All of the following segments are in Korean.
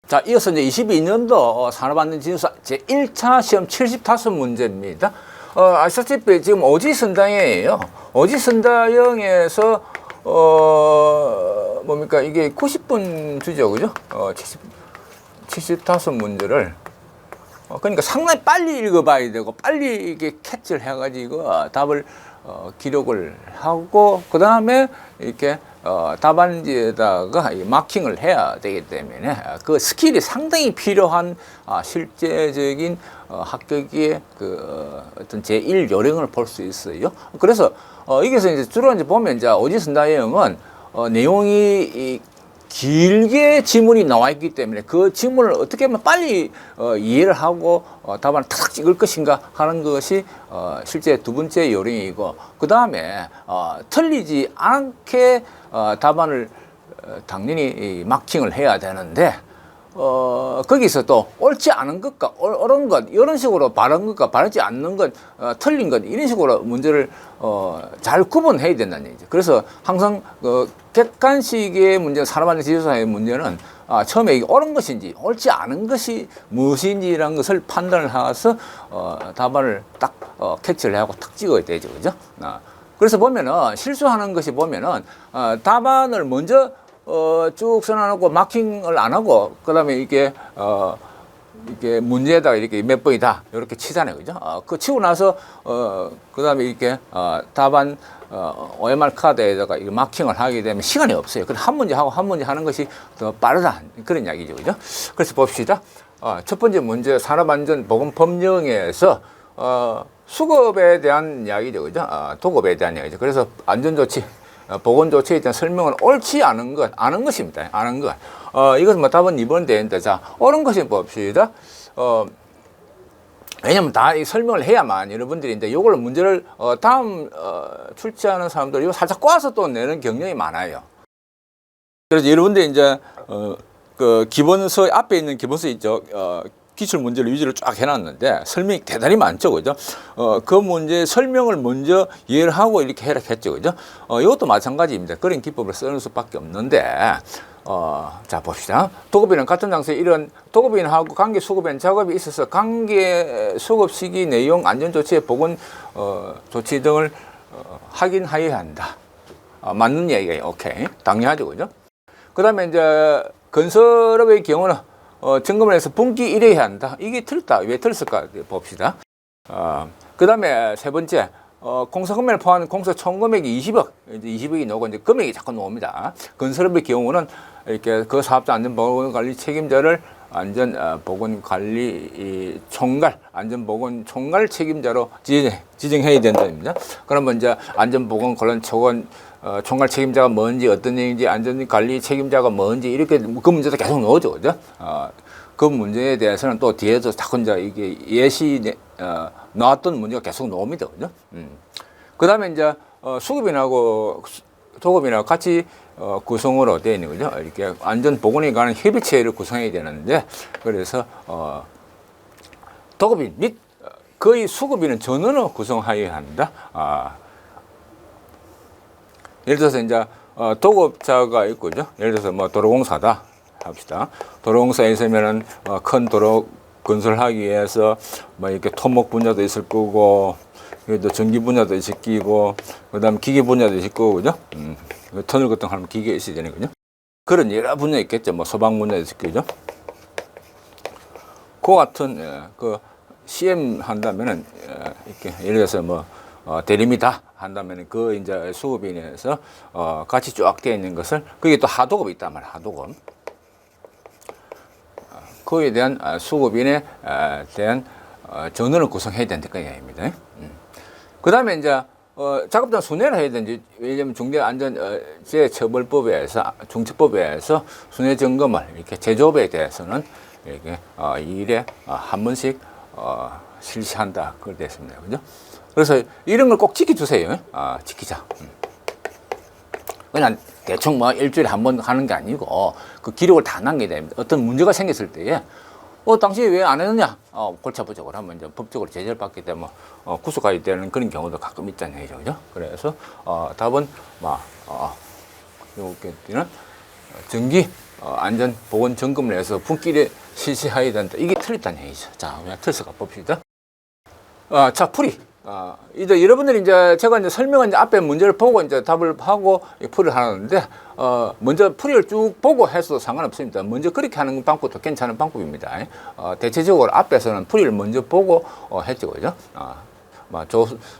자, 이어서 이제 22년도 산업안전지수사 제1차 시험 75문제입니다. 아시다시피 지금 오지선다형이에요. 오지선다형에서, 뭡니까, 이게 90분 주죠, 그죠? 75문제를. 그러니까 상당히 빨리 읽어봐야 되고, 빨리 이게 캐치를 해가지고 답을 기록을 하고, 그 다음에 이렇게 답안지에다가 마킹을 해야 되기 때문에 그 스킬이 상당히 필요한 실제적인 합격의 그 어떤 제1 요령을 볼 수 있어요. 그래서 여기서 이제 주로 이제 보면 이제 오지선다형은 내용이 길게 지문이 나와 있기 때문에 그 지문을 어떻게 하면 빨리 이해를 하고 답안을 탁 찍을 것인가 하는 것이 실제 두 번째 요령이고, 그 다음에 틀리지 않게 답안을 당연히 마킹을 해야 되는데, 거기서 또 옳지 않은 것과 옳은 것, 이런 식으로 바른 것과 바르지 않는 것, 틀린 것, 이런 식으로 문제를 잘 구분해야 된다는 얘기죠. 그래서 항상 객관식의 문제, 산업안전지수사의 문제는 처음에 이게 옳은 것인지 옳지 않은 것이 무엇인지라는 것을 판단을 해서 답안을 딱 캐치를 하고 탁 찍어야 되죠, 그죠? 그래서 보면은 실수하는 것이 보면은 답안을 먼저 쭉 써놔놓고 마킹을 안 하고, 그 다음에 이렇게 문제에다가 이렇게 몇 번이다 이렇게 치잖아요, 그죠? 그 치고 나서 그 다음에 이렇게 답안 OMR 카드에다가 이거 마킹을 하게 되면 시간이 없어요. 그래서 한 문제 하고 한 문제 하는 것이 더 빠르다, 그런 이야기죠, 그죠? 그래서 봅시다. 첫 번째 문제, 산업안전보건법령에서 수급에 대한 이야기죠, 그죠? 도급에 대한 이야기죠. 그래서 안전조치, 보건조치에 대한 설명은 옳지 않은 것, 아는 것입니다. 아는 것. 이것은 뭐 답은 2번 되는데, 자, 옳은 것을 봅시다. 왜냐면 다 이 설명을 해야만 여러분들이 이제 요걸 문제를, 다음, 출제하는 사람들 이거 살짝 꼬아서 또 내는 경향이 많아요. 그래서 여러분들이 이제, 그 기본서, 앞에 있는 기본서 있죠. 기출 문제를 위주로 쫙 해놨는데 설명이 대단히 많죠, 그죠? 그 문제 설명을 먼저 이해를 하고 이렇게 해라 했죠, 그죠? 이것도 마찬가지입니다. 그런 기법을 쓰는 수밖에 없는데, 자 봅시다. 도급인은 같은 장소에 이런 도급인하고 관계 수급인 작업이 있어서 관계 수급 시기 내용, 안전조치의 보건 조치 등을 확인하여야 한다. 맞는 이야기예요. 오케이, 당연하죠, 그죠? 그 다음에 이제 건설업의 경우는 점검을 해서 분기 1회 해야 한다. 이게 틀렸다. 왜 틀렸을까 봅시다. 그 다음에 세 번째, 공사금액을 포함한 공사 총금액이 20억, 이제 20억이 나오고 이제 금액이 자꾸 나옵니다. 건설업의 경우는 이렇게 그 사업자 안전보건관리 책임자를 안전보건관리 총괄, 안전보건 총괄 책임자로 지정해야 된다입니다. 그러면 이제 안전보건 관련 총괄 책임자가 뭔지, 어떤 얘기인지, 안전관리 책임자가 뭔지, 이렇게 그 문제도 계속 나오죠, 그죠? 그 문제에 대해서는 또 뒤에도 자꾸 이제 이게 나왔던 문제가 계속 나옵니다, 그죠? 그 다음에 이제 수급인하고 도급인하고 같이 구성으로 되어 있는 거죠. 이렇게 안전보건에 관한 협의체를 구성해야 되는데, 그래서 도급인 및 거의 수급인은 전원을 구성하여야 한다. 예를 들어서 이제 도급자가 있고죠. 예를 들어서 뭐 도로공사다 합시다. 도로공사에 있으면은 큰 도로 건설하기 위해서 뭐 이렇게 토목 분야도 있을 거고, 또 전기 분야도 있을 거고, 그다음 기계 분야도 있을 거고, 그죠? 터널 같은 거 하면 기계 있어야 되는 거죠. 그런 여러 분야 있겠죠. 뭐 소방 분야도 있을 거죠. 그 같은 그 CM 한다면은 이렇게 예를 들어서 뭐 대리미다 한다면 그 이제 수급인에서 같이 쫙 되어 있는 것을, 그게 또 하도급이 있단 말이야, 하도급. 그에 대한 수급인에 대한 전원을 구성해야 된다는 얘기입니다. 그 다음에 이제 작업장 순회를 해야 되는지, 왜냐하면 중대안전재해처벌법에서, 중처법에서 순회 점검을 이렇게 제조업에 대해서는 이렇게 2일에 한 번씩 실시한다, 그걸 됐습니다, 그죠? 그래서 이런 걸 꼭 지켜주세요. 지키자. 그냥 대충 뭐 일주일에 한 번 하는 게 아니고 그 기록을 다 남겨야 됩니다. 어떤 문제가 생겼을 때에 당신이 왜 안 했느냐? 골치 아프죠. 그러면 이제 법적으로 제재를 받기 때문에 구속하게 되는 그런 경우도 가끔 있잖아요, 그죠? 그래서 답은 요게는 전기 안전 보건 점검을 해서 분기를 실시해야 된다. 이게 틀렸다는 얘기죠. 자, 그냥 틀어서 봅시다. 자, 풀이. 이제 여러분들이 이제 제가 이제 설명한 이제 앞에 문제를 보고 이제 답을 하고 풀이를 하는데, 먼저 풀이를 쭉 보고 해도 상관없습니다. 먼저 그렇게 하는 방법도 괜찮은 방법입니다. 대체적으로 앞에서는 풀이를 먼저 보고 했죠, 그죠?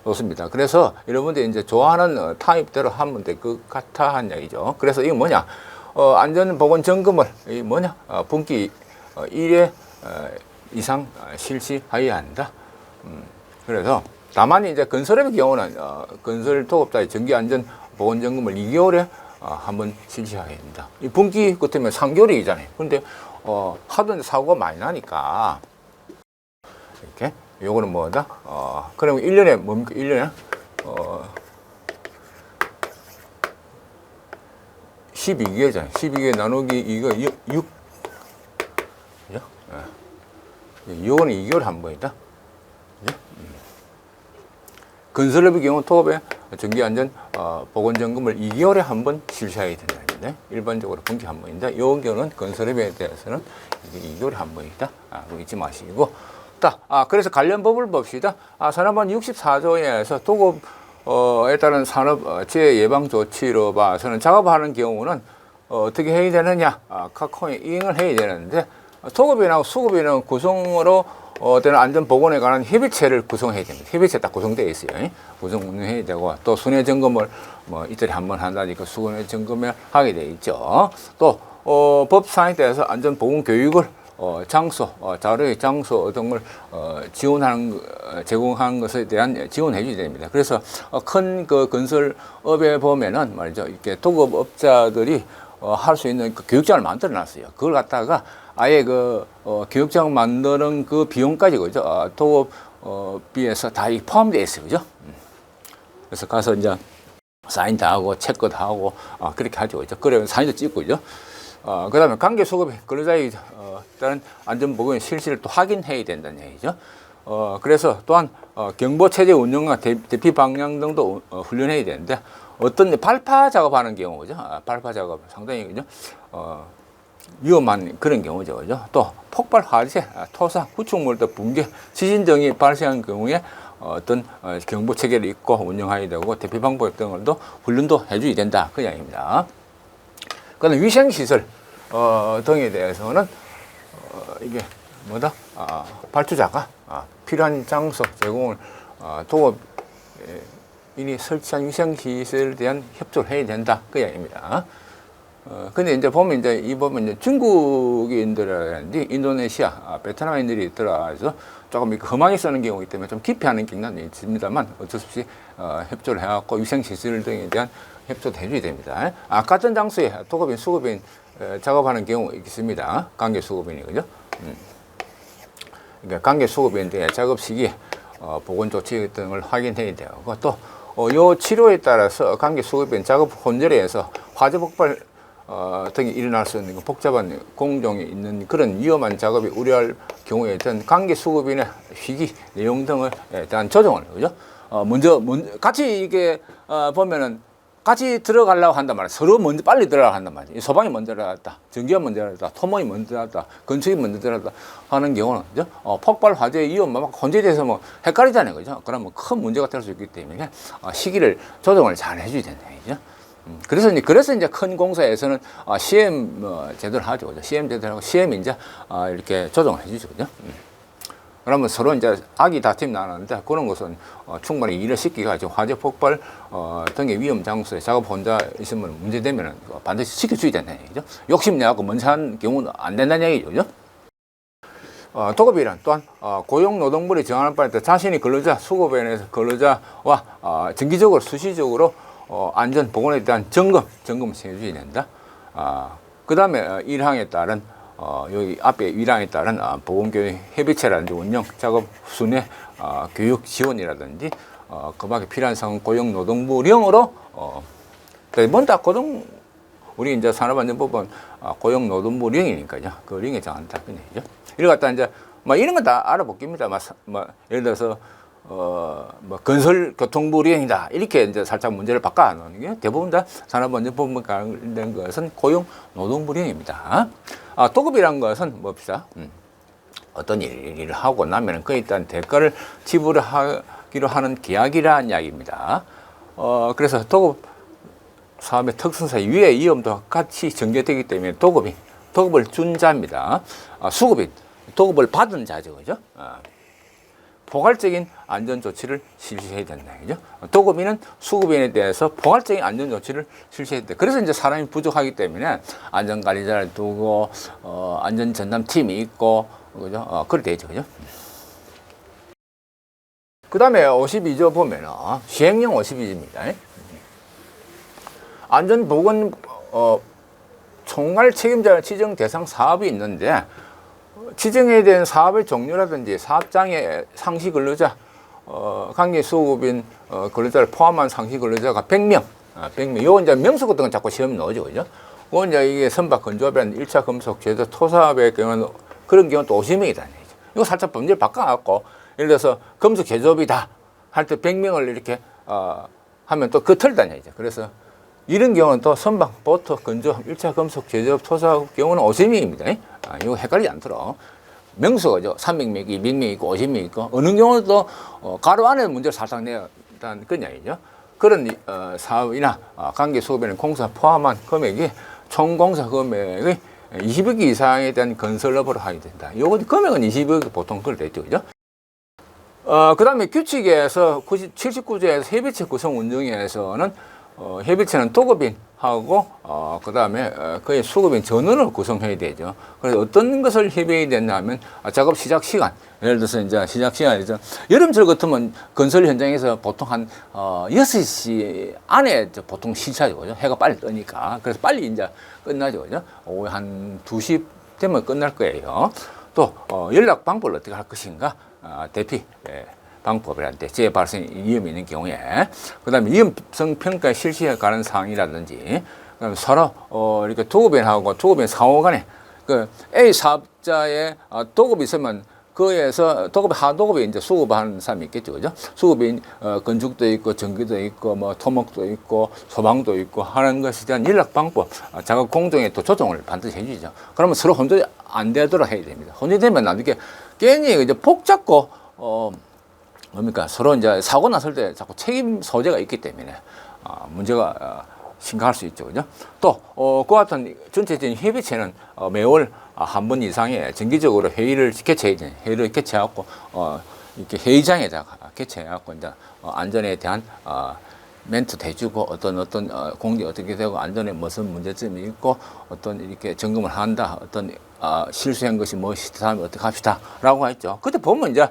좋습니다. 그래서 여러분들이 이제 좋아하는 타입대로 하면 될 것 같아 한 얘기죠. 그래서 이게 뭐냐? 안전보건 점검을 분기 1회 이상 실시해야 한다. 그래서 다만 이제 건설업의 경우는 건설 토급자의 정기 안전 보건 점검을 2개월에 한번 실시해야 됩니다. 이 분기 같으면 3개월이잖아요. 근데 하도 사고가 많이 나니까 이렇게 요거는 뭐다? 그러면 1년에 뭡니까? 1년에 12개잖아요. 12개 나누기 이거 6. 그죠? 요거는 2개월에 한 번이다. 건설업의 경우 토업의 정기안전 보건점검을 2개월에 한 번 실시해야 된다는데 일반적으로 분기 한 번인데 요 경우는 건설업에 대해서는 이게 2개월에 한 번이다. 그거 잊지 마시고. 그래서 관련 법을 봅시다. 산업안 64조에서 토급에 따른 산업 재해 예방 조치로 봐서는 작업하는 경우는 어떻게 해야 되느냐? 각호에 이행을 해야 되는데 토급이나 수급이나 구성으로 되는 안전 보건에 관한 협의체를 구성해야 됩니다. 협의체 딱 구성되어 있어요. 구성해야 되고 또 순회 점검을 이틀에 한 번 한다니까 순회 점검을 하게 돼 있죠. 또 법사항에 대해서 안전 보건 교육을 장소, 자료의 장소 등을 제공하는 것에 대한 지원해 줘야 됩니다. 그래서 큰 그 건설업에 보면은 말이죠. 이렇게 토급업자들이 할 수 있는 그 교육장을 만들어 놨어요. 그걸 갖다가 아예 교육장 만드는 그 비용까지, 그죠? 토급비에서 다 포함되어 있어요. 그죠? 그래서 가서 이제 사인 다 하고, 체크 다 하고, 그렇게 하죠. 그죠? 그러면 사인도 찍고, 그죠? 그 다음에 관계수급에 근로자의 다른 안전보건 실시를 또 확인해야 된다는 얘기죠. 그래서 또한 경보체제 운영과 대피 방향 등도 훈련해야 되는데 어떤 발파 작업하는 경우, 그죠? 발파 작업 상당히, 그죠? 위험한 그런 경우죠. 그죠? 또 폭발 화재, 토사, 구축물 등 붕괴, 지진 등이 발생한 경우에 어떤 경보 체계를 입고 운영해야 되고 대피 방법 등을도 훈련도 해줘야 된다. 그 이야기입니다. 그다음 위생시설 등에 대해서는 이게 뭐다? 발주자가 필요한 장소 제공을 도급인이 설치한 위생시설에 대한 협조를 해야 된다. 그 이야기입니다. 근데 이제 보면 이제 중국인들이라든지 인도네시아, 베트남인들이 들어와서 조금 험하게 쓰는 경우이기 때문에 좀 깊이 하는 경향이 있습니다만 어쩔 수 없이 협조를 해갖고 위생시설 등에 대한 협조도 해줘야 됩니다. 같은 장소에 토급인, 수급인 작업하는 경우 있습니다. 관계 수급인이, 그죠? 그러니까 관계 수급인데 작업 시기에 보건 조치 등을 확인해야 되고 또 요 치료에 따라서 관계 수급인 작업 혼절에서 화재 폭발 등이 일어날 수 있는 복잡한 공정이 있는 그런 위험한 작업이 우려할 경우에 든 관계 수급인의 희귀 내용 등에 대한 조정을, 그죠? 먼저 같이 이게 보면은 같이 들어가려고 한단 말이야. 서로 먼저 빨리 들어가려고 한단 말이야. 소방이 먼저 들어갔다, 전기가 먼저 들어갔다, 토목이 먼저 들어갔다, 건축이 먼저 들어갔다 하는 경우는, 그죠? 폭발 화재 위험 막 혼재돼서 헷갈리잖아요, 그죠? 그러면 큰 문제가 될 수 있기 때문에 시기를 조정을 잘 해줘야 된다, 그죠? 그래서 이제 큰 공사에서는 CM 제대로 하죠, 그죠? CM 제대로 하고 CM이 이제 이렇게 조정을 해주죠, 그죠? 그러면 서로 이제 악이 다툼이 나는데 그런 것은 충분히 일을 시키가 화재 폭발 등의 위험 장소에 작업 혼자 있으면 문제되면 반드시 시켜줘야 된다는 얘기죠. 욕심내갖고 먼저 한 경우는 안 된다는 얘기죠, 그죠? 도급이란 또한 고용노동부를 정하는 바에 따라 자신이 근로자, 수급원에서 근로자와 정기적으로 수시적으로 안전 보건에 대한 점검을 해줘야 된다. 그 다음에 1항에 따른 여기 앞에 1항에 따른 보건교육 협의체라든지 운영, 작업 순회, 교육 지원이라든지 그 밖에 필요한 상황 고용노동부령으로 뭔다 우리 이제 산업안전법은 고용노동부령이니까요. 그 령에 정한다. 그죠? 이걸 갖다 이제 이런 건 다 알아보깁니다. 예를 들어서 뭐 건설 교통부 리행이다 이렇게 이제 살짝 문제를 바꿔 놓는 게 대부분 다 산업안전법과 관련된 것은 고용 노동부 리행입니다. 도급이란 것은 뭡시다. 어떤 일을 하고 나면 그에 따른 대가를 지불하기로 하는 계약이라는 이야기입니다. 그래서 도급 사업의 특성상 위에 위험도 같이 전개되기 때문에 도급을 준 자입니다. 수급인 도급을 받은 자죠, 그죠? 포괄적인 안전 조치를 실시해야 된다, 그죠? 도급인은 수급인에 대해서 포괄적인 안전 조치를 실시해야 돼. 그래서 이제 사람이 부족하기 때문에 안전관리자를 두고 안전 전담팀이 있고, 그죠? 그래 되죠, 그죠? 그 다음에 52조 보면은 시행령 52조입니다. 안전보건 총괄 책임자 지정 대상 사업이 있는데 지정해야 되는 사업의 종류라든지 사업장의 상시 근로자, 관계 수급인 근로자를 포함한 상시 근로자가 100명, 100명. 요거 이제 명수 같은 건 자꾸 시험에 나오죠, 그죠? 그건 이제 이게 선박 건조합이라는 1차 금속 제조 토사업의 경우는 그런 경우는 또 50명이다. 이거 살짝 범죄를 바꿔갖고 예를 들어서 금속 제조업이다 할 때 100명을 이렇게 하면 또 그 틀다냐 이제. 그래서 이런 경우는 또 선박, 보트, 건조업, 1차 금속 제조업, 토사업 경우는 50명입니다. 이거 헷갈리지 않도록. 명수가죠. 300명, 200명 있고 50명 있고 어느 경우도 가로 안에 문제를 살짝 내다는 그런 이야기죠. 그런 사업이나 관계 수업에는 공사 포함한 금액이 총 공사 금액의 20억 이상에 대한 건설업으로 하게 된다. 요거 금액은 20억 보통 그걸 됐죠, 그죠? 그 다음에 규칙에서 79조에서 협의체 구성 운영에서는 협의체는 도급인하고 그 다음에 그의 수급인 전원을 구성해야 되죠. 그래서 어떤 것을 협의해야 되냐면 작업 시작 시간. 예를 들어서 이제 시작 시간이죠. 여름철 같으면 건설 현장에서 보통 한 6시 안에 보통 시차죠, 그죠? 해가 빨리 뜨니까. 그래서 빨리 이제 끝나죠, 그죠? 오후 한 2시 되면 끝날 거예요. 또 연락 방법을 어떻게 할 것인가? 대피 방법이란데 재발생 위험이 있는 경우에 그다음에 위험성 평가 실시해 가는 사항이라든지 그다음에 서로 이렇게 도급인하고 도급인 상호 간에 그 A 사업자의 도급이 있으면 그에서 하도급이 이제 수급하는 사람이 있겠죠, 그죠? 수급인 건축도 있고 전기도 있고 뭐 토목도 있고 소방도 있고 하는 것에 대한 연락 방법, 작업 공정에 또 조정을 반드시 해주죠. 그러면 서로 혼동이 안 되도록 해야 됩니다. 혼동이 되면 나중에 괜히 이제 복잡고 뭡니까 서로 이제 사고 났을 때 자꾸 책임 소재가 있기 때문에 문제가 심각할 수 있죠, 그죠? 또 그와 같은 전체적인 협의체는 매월 한 번 이상의 정기적으로 회의를 개최해야지. 회의를 개최하고 이렇게 회의장에다가 개최해갖고 이제 안전에 대한 멘트도 해주고 어떤 공기 어떻게 되고 안전에 무슨 문제점이 있고 어떤 이렇게 점검을 한다. 어떤 실수한 것이 무엇이다. 다음에 어떻게 합시다라고 했죠. 그때 보면 이제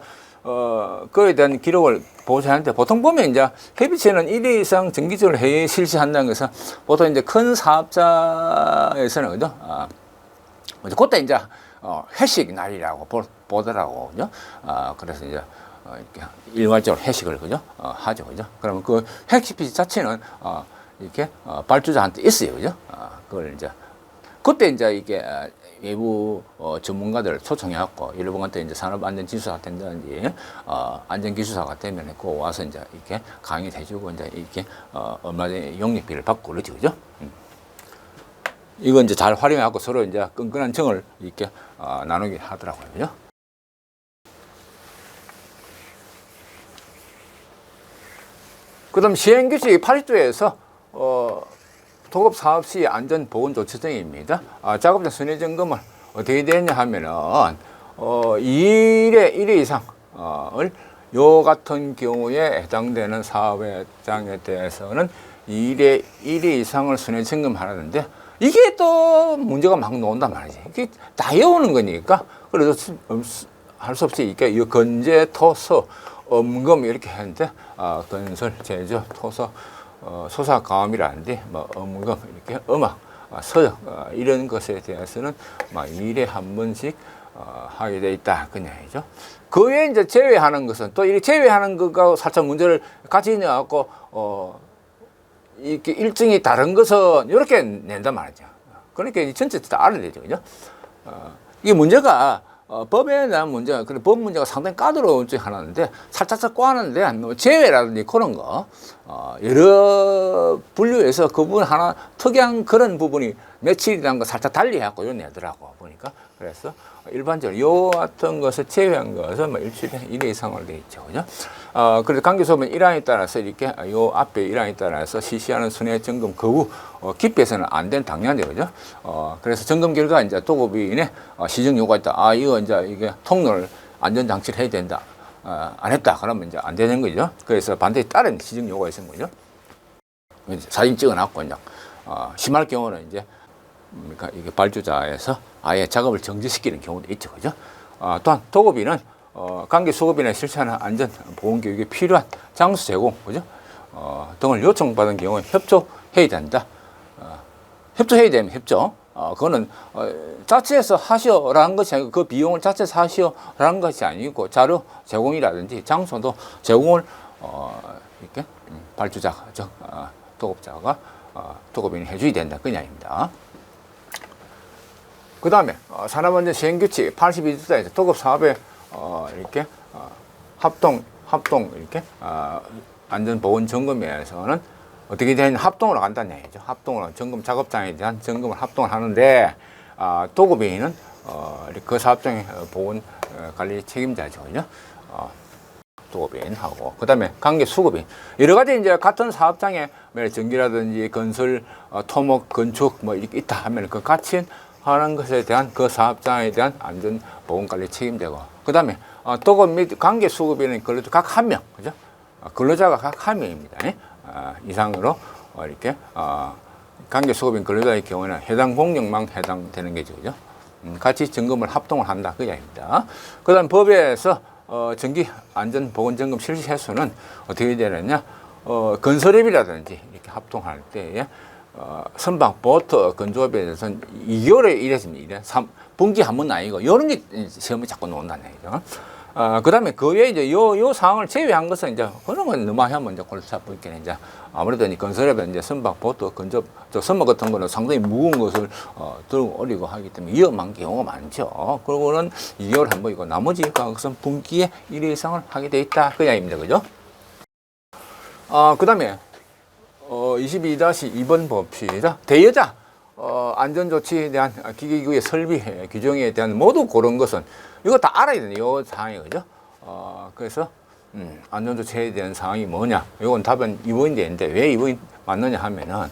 그에 대한 기록을 보고하는데 보통 보면 이제 협의체는 1회 이상 정기적으로 회의 실시한다는 것은 보통 이제 큰 사업자에서는 그죠? 그때 이제 회식 날이라고 보더라고, 그죠? 그래서 이제 이렇게 일괄적으로 회식을 그죠? 하죠, 그죠? 그러면 그 회식 자체는 이렇게 발주자한테 있어요, 그죠? 그걸 이제 그때 이제 이게 외부 전문가들을 초청해갖고 일본한테 이제 산업안전지수사가 된다든지 안전기술사가 되면 그 와서 이제 이렇게 강의를 해주고 이제 이렇게 얼마 전에 용역비를 받고 그러지, 그죠? 이거 이제 잘 활용하고 서로 이제 끈끈한 정을 이렇게 나누게 하더라고요, 그죠? 그다음 시행규칙 80조에서 도급 사업 시 안전 보건 조치 등입니다. 작업자 순위 점검을 어떻게 되냐 하면은 1회 이상을 요 같은 경우에 해당되는 사업장에 대해서는 1회 이상을 순위 점검하는데 이게 또 문제가 막 나온단 말이지. 이게 다 외우는 거니까 그래서 할 수 없이 이렇게 건재, 토서, 엄검 이렇게 하는데 건설, 제조, 토서, 소사감이라는데 뭐 엄검 이렇게 음악, 서적 이런 것에 대해서는 막 1회 한 번씩 하게 돼 있다 그 얘기죠. 그 외에 이제 제외하는 것은 또 이렇게 제외하는 것과 살짝 문제를 같이 넣어갖고 이렇게 일정이 다른 것은 이렇게 낸단 말이죠. 그러니까 전체 다 알아야 되죠, 그죠? 이게 문제가 법에 대한 문제가, 그래, 법 문제가 상당히 까다로운 중에 하나인데, 살짝 꽈는데, 뭐 제외라든지 그런 거, 여러 분류에서 그 부분 하나 특이한 그런 부분이 며칠이라는 거 살짝 달리 해갖고 요 내더라고, 보니까. 그래서 일반적으로 요 같은 것을 제외한 것은 뭐 일주일에 1회 이상으로 돼 있죠. 그죠? 그래서 관계소업은 일항에 따라서 이렇게 요 앞에 일항에 따라서 실시하는 순회 점검 거부, 기피해서는 안 된 당연하죠. 그죠? 그래서 점검 결과 이제 도급인의 시정 요구가 있다. 아, 이거 이제 이게 통로를 안전장치를 해야 된다. 안 했다. 그러면 이제 안 되는 거죠. 그래서 반드시 다른 시정 요구가 있는 거죠. 사진 찍어놨고, 이제, 심할 경우는 이제, 그러니까 이게 발주자에서 아예 작업을 정지시키는 경우도 있죠. 그죠? 또한 도급인은 관계 수급인에 실시하는 안전 보건 교육에 필요한 장소 제공, 그죠? 등을 요청받은 경우에 협조해야 된다. 협조해야 되면 협조. 그거는 자체에서 하시오라는 것이 아니고 그 비용을 자체에서 하시오라는 것이 아니고 자료 제공이라든지 장소도 제공을 이렇게 발주자가 도급자가 도급인이 해줘야 된다. 그 이야기입니다. 그 다음에 산업안전 시행규칙 82조에서 도급 사업에 이렇게 합동 이렇게 안전보건 점검에서는 어떻게 되는 합동으로 간다는 얘기죠. 합동으로 점검 작업장에 대한 점검을 합동을 하는데 도급인은 그 사업장의 보건 관리 책임자죠. 그죠? 도급인하고 그다음에 관계 수급인 여러 가지 이제 같은 사업장에 전기라든지 건설, 토목, 건축 뭐 이렇게 있다 하면 그 같이 하는 것에 대한 그 사업장에 대한 안전 보건 관리 책임자고 그다음에 도급 및 관계 수급인은 근로자 각 한 명, 그죠? 근로자가 각 한 명입니다. 이상으로 이렇게 관계 수급인 근로자의 경우에는 해당 공역만 해당되는 게죠, 그죠? 같이 점검을 합동을 한다 그 이야기입니다. 그다음 법에서 전기 안전 보건 점검 실시 횟수는 어떻게 되느냐? 건설업이라든지 이렇게 합동할 때에 선박, 보트, 건조업에 대해서는 2개월에 1회입니다. 3분기 한 번 아니고, 이런 게 시험이 자꾸 나온다는 얘기죠. 그 다음에 그 외에 이제 요 사항을 제외한 것은 이제, 그런 건 너무 하면 이제 골치 아프겠네 이제. 아무래도 이 건설업에 이제 선박, 보트, 건조업, 선박 같은 거는 상당히 무거운 것을 들고 오리고 하기 때문에 위험한 경우가 많죠. 그리고는 2개월 한 번이고, 나머지 것은 분기에 1회 이상을 하게 돼 있다. 그 이야기입니다. 그죠? 그 다음에 22-2번 법시다. 대여자 안전조치에 대한 기계기구의 설비 규정에 대한 모두 그런 것은 이거 다 알아야 되는 요 사항이 그죠? 그래서 안전조치에 대한 사항이 뭐냐? 이건 답은 2번이 되는데 왜 2번이 맞느냐 하면은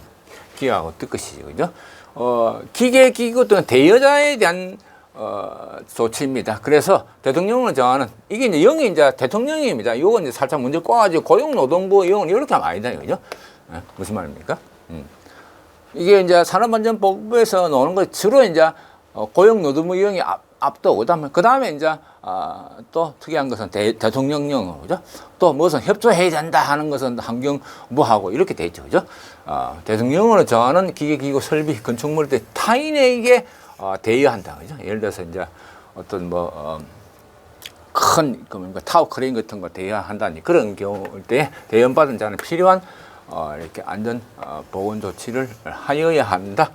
기하고 뜻것이죠, 그죠? 기계기구 또는 대여자에 대한 조치입니다. 그래서 대통령을 정하는 이게 이제 0이 이제 대통령입니다. 요건 이제 살짝 문제 꼬아가지고 고용노동부 이건 이렇게 하면 아니다, 그죠? 무슨 말입니까? 이게 이제 산업안전법에서 나오는 거 주로 이제 고용노동부 이용이 앞도 그 다음에 이제 또 특이한 것은 대통령령 그죠? 또 무슨 협조해야 된다 하는 것은 환경부하고 이렇게 돼 있죠, 그죠? 대통령으로 정하는 기계기구 설비 건축물 때 타인에게 대여한다, 그죠? 예를 들어서 이제 어떤 큰 타워 크레인 같은 거 대여한다니 그런 경우일 때 대연받은 자는 필요한 이렇게 안전 보건 조치를 하여야 한다.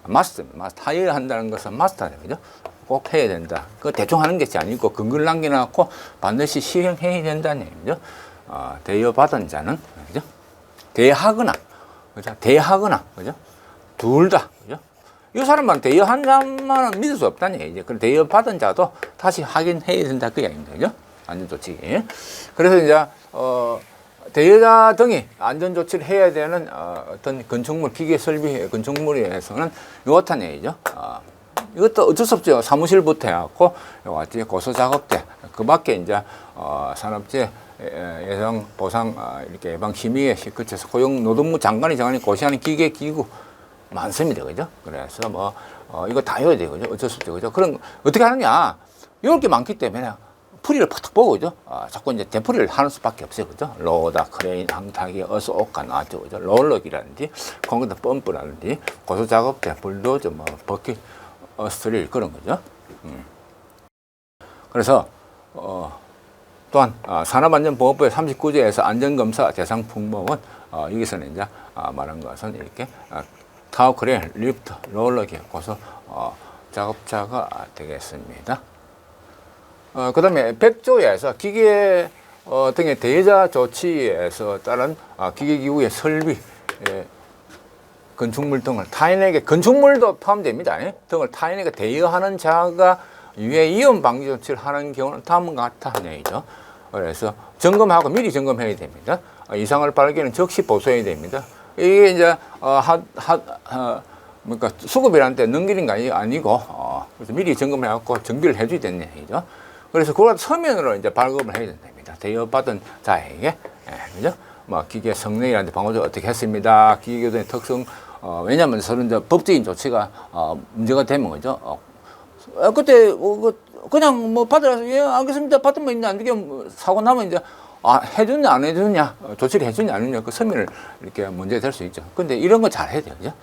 마스터 하여야 한다는 것은 마스터죠, 그죠? 꼭 해야 된다. 그 대충 하는 것이 아니고 근거를 남겨놓고 반드시 실행해야 된다는 얘기죠. 대여받은 자는 그죠? 대하거나 그죠? 대하거나 그죠? 둘 다 그죠? 이 사람만 대여한 자만은 믿을 수 없다는 얘기죠. 그럼 대여받은 자도 다시 확인해야 된다 그 얘기입니다, 그죠? 안전조치. 그래서 이제 대여자 등이 안전조치를 해야 되는 어떤 건축물, 기계설비 건축물에서는 요렇다는 얘기죠. 이것도 어쩔 수 없죠. 사무실부터 해갖고 요같이 고소작업대 그 밖에 이제 산업재 예상 보상 이렇게 예방 심의에 그쳐서 고용노동부 장관이 정하는 고시하는 기계기구 많습니다, 그죠? 그래서 이거 다 해야 돼요, 그죠? 어쩔 수 없죠, 그죠? 그럼 어떻게 하느냐? 이럴 게 많기 때문에 풀이를 팍팍 보고, 그죠? 자꾸 이제 대풀이를 하는 수밖에 없어요, 그죠? 로다, 크레인, 항타기, 어스오카 나왔죠, 그죠? 롤러기라든지, 콘크리트 펌프라든지, 고소작업대, 불도저, 버킷, 스트릴, 그런 거죠. 그래서, 또한, 산업안전보건법의 39조에서 안전검사 대상 품목은, 여기서는 이제, 말한 것은 이렇게, 타워 크레인, 리프트, 롤러기, 고소, 작업자가 되겠습니다. 그다음에 100조에서 기계 등의 대여자 조치에서 따른 기계기구의 설비, 건축물 등을 타인에게, 건축물도 포함됩니다. 등을 타인에게 대여하는 자가 유해 이용 방지 조치를 하는 경우는 다음과 같다 하는 얘기죠. 그래서 점검하고 미리 점검해야 됩니다. 이상을 발견은 즉시 보수해야 됩니다. 이게 이제 그러니까 수급이라는 때 넘기는 게 아니고 그래서 미리 점검해갖고 정비를 해줘야 되는 얘기죠. 그래서 그걸 서면으로 이제 발급을 해야 됩니다. 대여받은 자에게, 그죠? 뭐 기계 성능이라든지 방호조 어떻게 했습니다. 기계교정의 특성, 왜냐하면 서로 이제 법적인 조치가 문제가 되면 그죠. 그때 그냥 뭐 받으라서 예 알겠습니다. 받으면 이제 안 되게 사고 나면 이제 해주냐 안 해주냐 조치를 해주냐 안 해주냐 그 서면을 이렇게 문제 될 수 있죠. 근데 이런 거 잘 해야 돼요, 그죠?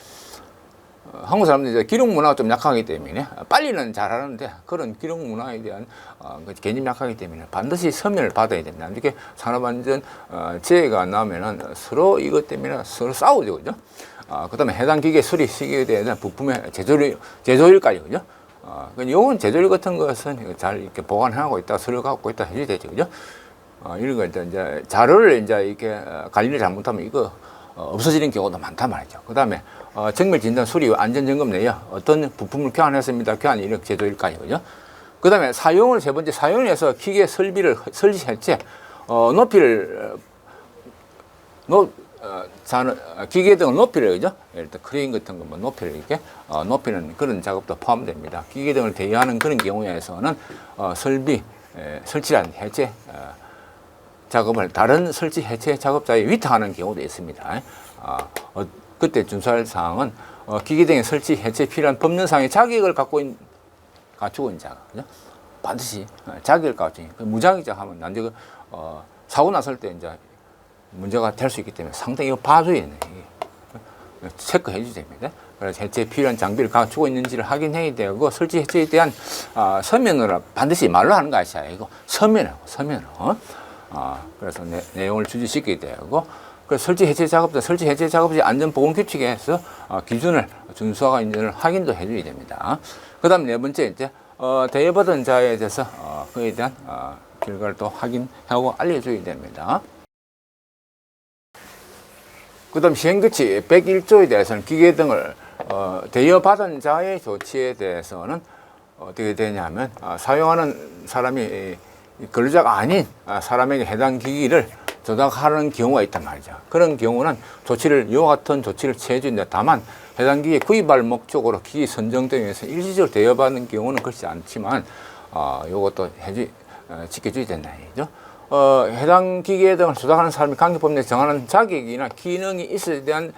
한국 사람들이 이제 기록 문화가 좀 약하기 때문에 빨리는 잘하는데 그런 기록 문화에 대한 개념이 약하기 때문에 반드시 서면을 받아야 됩니다. 이렇게 산업안전 재해가 나면은 서로 이것 때문에 서로 싸우죠, 그죠? 그다음에 해당 기계 수리 시기에 대한 부품의 제조일까지, 그죠? 요건 제조일 같은 것은 잘 이렇게 보관하고 있다, 서류 갖고 있다 해줘야 되죠, 그죠? 이런 거 이제 자료를 이제 이렇게 관리를 잘못하면 이거 없어지는 경우도 많단 말이죠. 그다음에 정밀 진단 수리 안전 점검 내에 어떤 부품을 교환했습니다. 교환 이력 제조일까요, 그죠? 그다음에 사용을 세 번째 사용해서 기계 설비를 설치 해체 높이를 기계 등의 높이를, 그죠? 예를 들어 크레인 같은 거 뭐 높이를 이렇게 높이는 그런 작업도 포함됩니다. 기계 등을 대여하는 그런 경우에서는 설비 설치란 해체 작업을 다른 설치 해체 작업자에 위탁하는 경우도 있습니다. 그때 준수할 사항은 기계 등의 설치 해체에 필요한 법령상의 자격을 갖추고 있는 자가, 그죠? 반드시 자격을 갖추고 있는 무자격자 하면 나중에 사고 났을 때 이제 문제가 될 수 있기 때문에 상당히 이거 봐줘야 되네. 체크해 주셔야 됩니다. 그래서 해체에 필요한 장비를 갖추고 있는지를 확인해야 되고 설치 해체에 대한 서면으로 반드시 말로 하는 것이 아니고 서면으로. 그래서 내용을 주지시키게 되고, 그래서 설치 해체 작업시 안전보건 규칙에서 기준을 준수하고 있는지를 확인도 해줘야 됩니다. 그다음 네 번째 이제 대여받은 자에 대해서 그에 대한 결과를 또 확인하고 알려줘야 됩니다. 그다음 시행규칙 101조에 대해서는 기계 등을 대여받은 자의 조치에 대해서는 어떻게 되냐면 사용하는 사람이 근로자가 아닌 사람에게 해당 기기를 조작하는 경우가 있단 말이죠. 그런 경우는 이와 같은 조치를 취해준다. 다만 해당 기기 구입할 목적으로 기기 선정 등에서 일시적으로 대여받는 경우는 그렇지 않지만 이것도 지켜줘야 된다 얘기죠. 해당 기계 등을 조작하는 사람이 관계법령에 정하는 자격이나 기능이 있어야 대한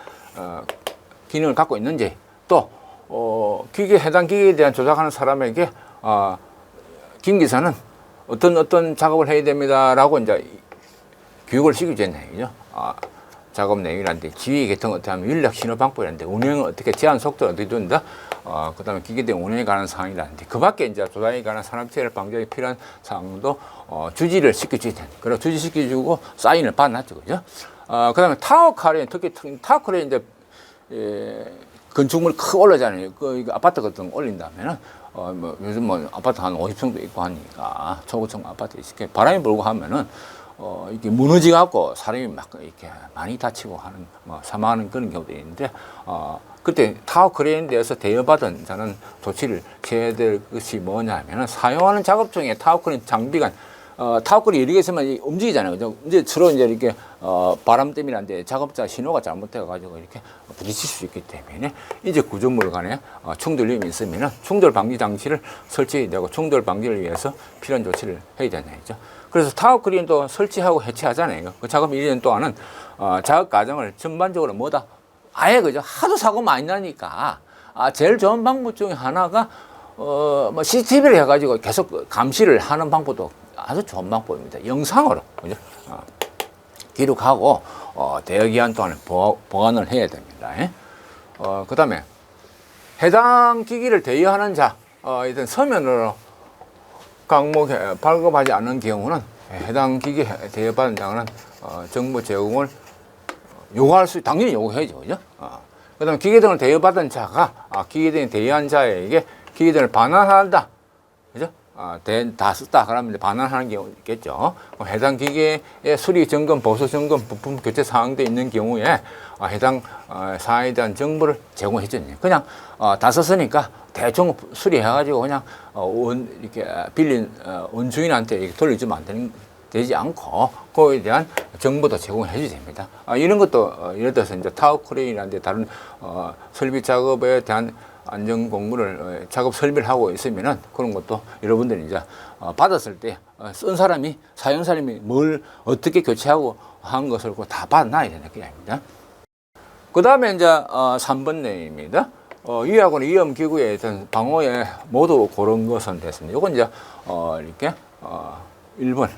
기능을 갖고 있는지, 또 해당 기계에 대한 조작하는 사람에게 김 기사는 어떤 작업을 해야 됩니다라고 이제 교육을 시키는 얘기죠. 작업 내용이란데 지휘 계통 어떻게 하면 윤곽 신호 방법이란데 운영을 어떻게 제한 속도를 어떻게 준다. 그다음에 기계 등 운영에 관한 사항이라는데 그밖에 이제 조작에 관한 산업재해 방지에 필요한 사항도 주지를 시켜줘야 돼. 그리고 주지시켜주고 사인을 받아놨죠, 그죠? 그다음에 타워 크레인, 특히 타워 크레인 이제 건축물 크게 올라잖아요. 그 아파트 같은 거 올린다면은 뭐 요즘 뭐 아파트 한 50층도 있고 하니까 초고층 아파트 이렇게 바람이 불고 하면은 이게 무너지 갖고 사람이 막 이렇게 많이 다치고 하는 사망하는 그런 경우도 있는데 그때 타워 크레인에 대해서 대여받은 자는 조치를 취해야 될 것이 뭐냐면은 사용하는 작업 중에 타워 크레인 장비가 타워 크레인 여러 개 있으면 움직이잖아요. 그죠? 이제 주로 이제 이렇게 바람 때문에 작업자 신호가 잘못돼 가지고 이렇게 부딪힐 수 있기 때문에 이제 구조물 간에 충돌 위험이 있으면은 충돌 방지 장치를 설치해야 되고 충돌 방지를 위해서 필요한 조치를 해야 되는 거죠. 그래서 타워 크레인도 설치하고 해체하잖아요. 그 작업 1년 동안은 작업 과정을 전반적으로 뭐다? 아예 그죠? 하도 사고 많이 나니까 제일 좋은 방법 중에 하나가 뭐 CCTV를 해가지고 계속 감시를 하는 방법도 아주 좋은 방법입니다. 영상으로 그죠? 기록하고 대여 기한 동안에 보관을 해야 됩니다. 그다음에 해당 기기를 대여하는 자 일단 서면으로 강목에 발급하지 않는 경우는 해당 기기 대여받은 자는 정보 제공을 요구할 수, 당연히 요구해야죠, 그죠? 그 다음에 기계 등을 대여받은 자가 기계 등을 대여한 자에게 기계 등을 반환한다, 그죠? 다 썼다 그러면 이제 반환하는 경우 있겠죠. 해당 기계의 수리 점검, 보수 점검, 부품 교체 사항돼 있는 경우에 해당 사항에 대한 정보를 제공해 주는 그냥 다 썼으니까 대충 수리해가지고 그냥 이렇게 빌린 원주인한테 이렇게 돌려주면 되지 않고 그거에 대한 정보도 제공해 주셔야 됩니다. 이런 것도 예를 들어서 이제 타워 크레인이라든지 다른 설비 작업에 대한 안전 공무를 작업 설비를 하고 있으면은 그런 것도 여러분들이 이제 받았을 때 쓴 사람이 사용 사람이 뭘 어떻게 교체하고 한 것을 다 받아놔야 되는 게 아닙니다. 그 다음에 이제 3번 내용입니다. 위하고는 위험기구에 대한 방호에 모두 고른 것은 됐습니다. 이건 이제 이렇게 1번에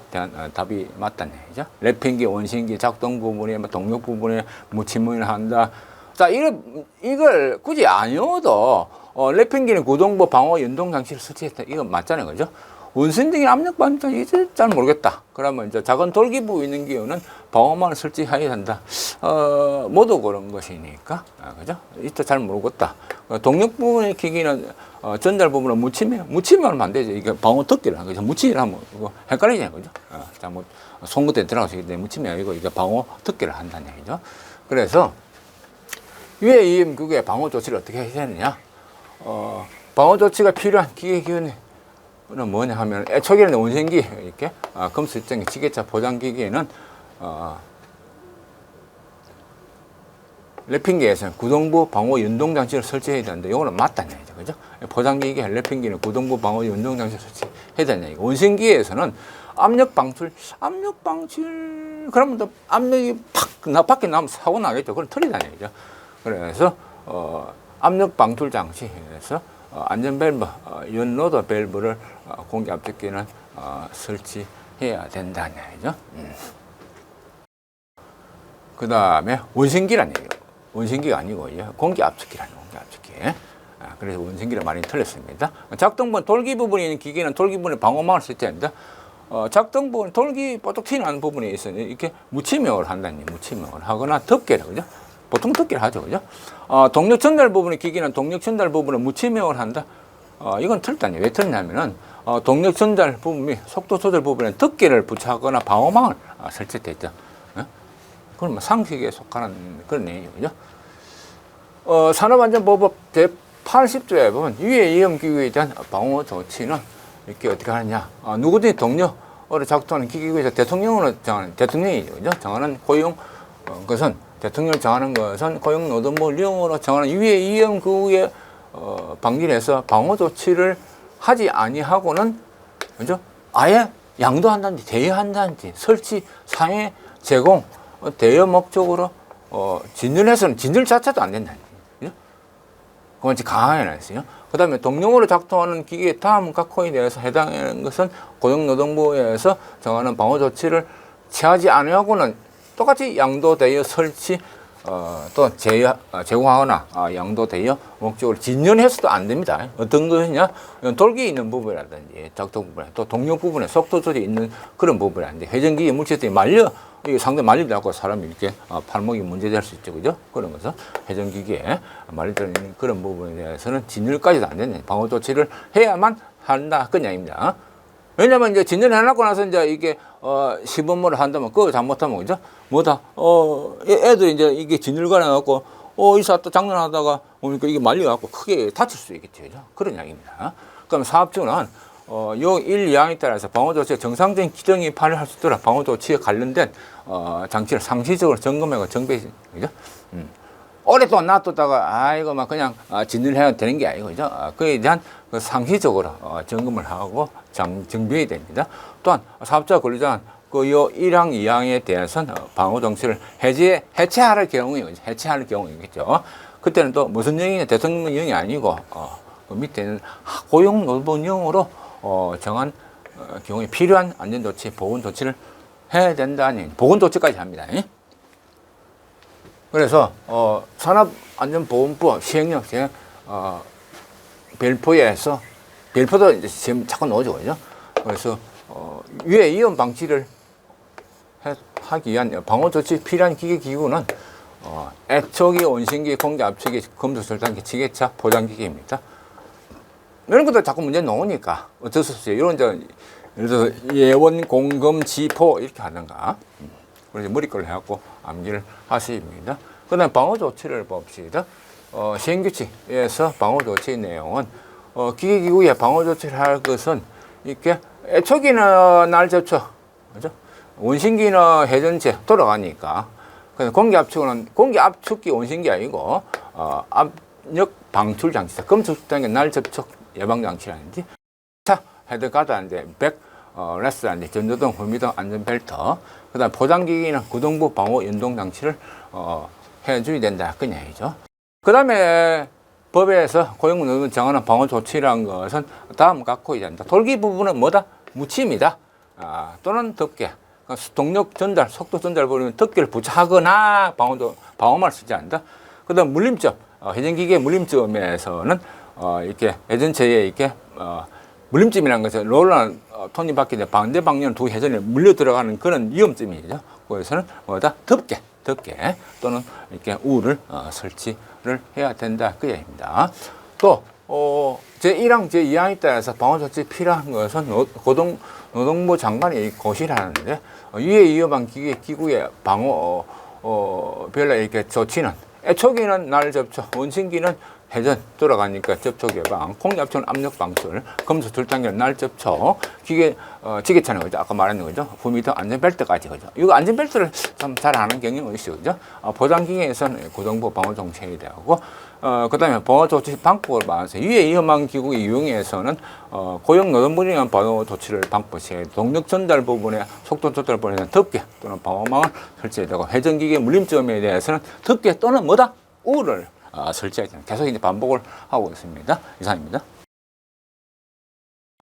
대한 답이 맞다는 얘기죠. 랩핑기, 원심기, 작동 부분에 동력 부분에 무침을 한다. 자, 이걸 굳이 아니어도 랩핑기는 구동부 방호 연동 장치를 설치했다. 이건 맞잖아요, 그죠? 원심기는 압력 반장 이제 잘 모르겠다. 그러면 이제 작은 돌기부 있는 경우는 방호망을 설치해야 한다. 모두 그런 것이니까, 그죠? 이또 잘 모르겠다. 동력 부분의 기기는 전달 부분은 무침하면 안 되죠. 이게 방호 덮개를 하는 거죠. 무침을 하면 이거 헷갈리잖아요, 그죠? 잘못 송구대 들어가서 무침이 아니고 이게 방호 덮개를 한다는 얘기죠. 그래서 위에 위험기구의 방호 조치를 어떻게 해야 되느냐? 방호 조치가 필요한 기계 기운은 뭐냐 하면 초기에는 원생기 이렇게 검수 입장의 지게차 포장 기기에는 랩핑기에서는 구동부 방호 연동 장치를 설치해야 되는데 이거는 맞다는 얘기죠, 그죠? 포장 기기 랩핑기는 구동부 방호 연동 장치를 설치해야 되는 얘기고 원생기에서는 압력 방출 그러면 또 압력이 팍 밖에 나면 사고 나겠죠. 그건 틀리다는 얘기죠. 그래서 압력 방출 장치에서 안전 밸브, 연로드 밸브를 공기 압축기는 설치해야 된다는 얘기죠. 그 다음에 원심기란 얘기예요. 원심기가 아니고요. 공기 압축기라는 공기 압축기. 그래서 원심기를 많이 틀렸습니다. 작동부분 돌기 부분에 있는 기계는 돌기 부분에 방호망을 설치해야 합니다. 작동 부분 돌기 뽀록 튀어나오는 부분에 있어서 이렇게 무침형을 한다는 얘기예요. 무침형을 하거나 덮개를, 그죠? 보통 덮개를 하죠, 그죠? 동력 전달 부분의 기기는 동력 전달 부분을 무침형을 한다. 이건 틀렸다니. 왜 틀렸냐면은 동력 전달 부분 및 속도 조절 부분에 덮개를 부착하거나 방호망을 설치되어 있죠. 그건 뭐 상식에 속하는 그런 내용이죠, 그죠? 산업안전보호법 제80조에 보면 위해 위험기구에 대한 방호 조치는 이렇게 어떻게 하느냐? 누구든지 동력으로 작동하는 기기구에서 대통령으로 정하는 대통령이죠, 그죠? 정하는 고용 것은 대통령을 정하는 것은 고용노동부 령으로 정하는 위해 위험기구에 방기해서 방호 조치를 하지 아니하고는, 그죠? 아예 양도한다든지 대여한다든지 설치, 상해, 제공, 대여 목적으로 진전해서는 진전 자체도 안 된다는 거죠. 그건 강하게 나왔어요. 그 다음에 동력으로 작동하는 기기의 다음 각호에 대해서 해당하는 것은 고용노동부에서 정하는 방호 조치를 취하지 않으하고는 똑같이 양도 대여 설치 또 제공하거나 양도 대여 목적으로 진전해서도 안 됩니다. 어떤 것이냐? 돌기 있는 부분이라든지 작동 부분에 또 동력 부분에 속도 조절이 있는 그런 부분이라든지 회전기계 물체들이 말려 이게 상당히 말리다고 사람이 이렇게 팔목이 문제될 수 있죠, 그죠? 그런 것은 회전기계에 말리는 그런 부분에 대해서는 진열까지도 안 되는 방호 조치를 해야만 한다 그 이야기입니다. 왜냐면 이제 진전해놓고 나서 이제 이게 시범모를 한다면 그거 잘못하면, 그죠? 뭐다 애들 이제 이게 진열관에 갖고 이사 또 장난하다가 보니까 이게 말려갖고 크게 다칠 수 있겠죠, 그죠? 그런 이야기입니다. 그럼 사업주는 요 1, 2항에 따라서 방호조치의 정상적인 기능이 발휘할 수 있도록 방호조치에 관련된 장치를 상시적으로 점검하고 정비해, 그죠? 오랫동안 놔뒀다가 이거 막 그냥 진열해야 되는 게 아니고, 그죠? 그에 대한 그 상시적으로 점검을 하고 정비해야 됩니다. 또한 사업자 권리자는 그요 1항, 2항에 대해서는 방호 정치를 해체할 경우에, 해체할 경우이겠죠. 그때는 또 무슨 영이냐, 대통령령이 아니고 그 밑에는 고용노동령으로 정한 경우에 필요한 안전조치, 보건조치를 해야 된다는 보건조치까지 합니다. 그래서 산업안전보건법 시행령 별표에서 별표도 이제 지금 자꾸 나오죠, 그죠? 그래서 위해 위험 방지를 하기 위한 방호조치 필요한 기기구는 애초기, 원심기, 공기 압축기, 검수 절단기, 지게차, 포장기기입니다. 이런 것도 자꾸 문제 나오니까 어쩔 수 없어요. 이런 이제 예를 들어서 예원, 공금, 지포 이렇게 하는가. 그래서 머리걸로 해갖고 암기를 하십니다. 그 다음에 방어 조치를 봅시다. 시행규칙에서 방어 조치 내용은 기계기구에 방어 조치를 할 것은 이렇게 애초기는 날 접촉, 그죠? 원심기는 회전체 돌아가니까. 그래서 공기 압축기 원심기 아니고 압력 방출 장치다. 금속단계 날 접촉 예방 장치라든지 차 헤드 가드라든지 백 레스라든지 전조등, 호미등 안전벨트, 그다음 포장기기는 구동부 방호 연동 장치를 해줘야 된다 그 얘기죠. 그다음에 법에서 고용노동부 정하는 방호 조치라는 것은 다음 갖고 있다. 돌기 부분은 뭐다? 무침이다. 또는 덮개. 동력 전달, 속도 전달 부분은 덮개를 부착하거나 방어만 쓰지 않는다. 그다음 물림점, 회전기계 물림점에서는 이렇게 회전체에 이렇게 물림점이라는 것은 롤러나 톱니바퀴 반대 방향 두 회전에 물려 들어가는 그런 위험점이죠. 그래서는 뭐다? 덮개 또는 이렇게 우를 설치를 해야 된다 그 얘기입니다. 또 제1항 제2항에 따라서 방어 조치 필요한 것은 노동부 장관이 고시하는데 위에 위험한 기구의 방어 별로 이렇게 조치는 애초기는 날 접촉, 원심기는 회전 돌아가니까 접촉 예방, 공기압축은 압력 방출, 금속 둘단계는 날 접촉, 지게차는 그죠? 아까 말했는 거죠? 후미등 안전벨트까지 그죠? 이거 안전벨트를 참 잘 아는 경향이 있어요, 그죠? 보장기계에서는 고동부 방어 정책이 되고, 그다음에 방어 조치 방법을 말해서 위에 위험한 기구 이용해서는 고용노동부에 의한 방어 조치를 방법시에 동력 전달 부분에 속도 조절 부분에는 덮개 또는 방어망을 설치해야 되고 회전기계 물림점에 대해서는 덮개 또는 뭐다? 우를 설치해야 됩니다. 계속 이제 반복을 하고 있습니다. 이상입니다.